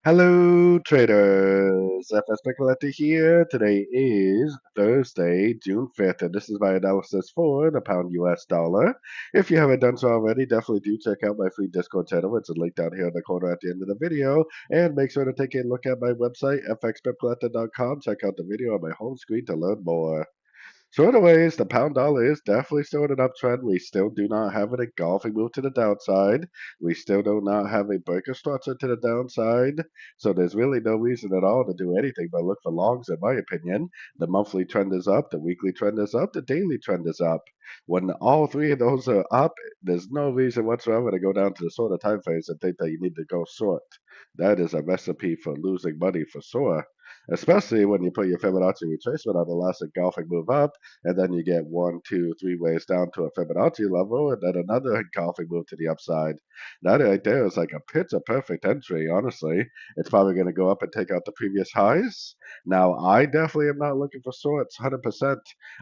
Hello, traders. FX Pip Collector here. Today is Thursday, June 5th, and this is my analysis for the pound US dollar. If you haven't done so already, definitely do check out my free Discord channel. It's a link down here in the corner at the end of the video. And make sure to take a look at my website, fxpipcollector.com. Check out the video on my home screen to learn more. So, anyways, the pound dollar is definitely still in an uptrend. We still do not have an engulfing move to the downside. We still do not have a breaker structure to the downside. So, there's really no reason at all to do anything but look for longs, in my opinion. The monthly trend is up, the weekly trend is up, the daily trend is up. When all three of those are up, there's no reason whatsoever to go down to the sort of time phase and think that you need to go short. That is a recipe for losing money for sure, especially when you put your Fibonacci retracement on the last engulfing move up, and then you get one, two, three ways down to a Fibonacci level, and then another engulfing move to the upside. That right there is like a picture perfect entry, honestly. It's probably going to go up and take out the previous highs. Now, I definitely am not looking for shorts, 100%.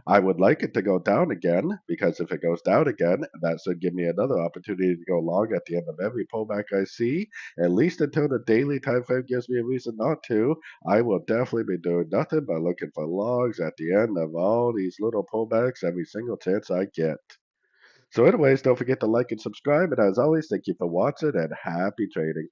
I would like it to go down again, because if it goes down again, that should give me another opportunity to go long at the end of every pullback I see, at least until the daily time frame gives me a reason not to. I will definitely be doing nothing but looking for logs at the end of all these little pullbacks every single chance I get. So anyways, don't forget to like and subscribe, and as always, thank you for watching and happy trading.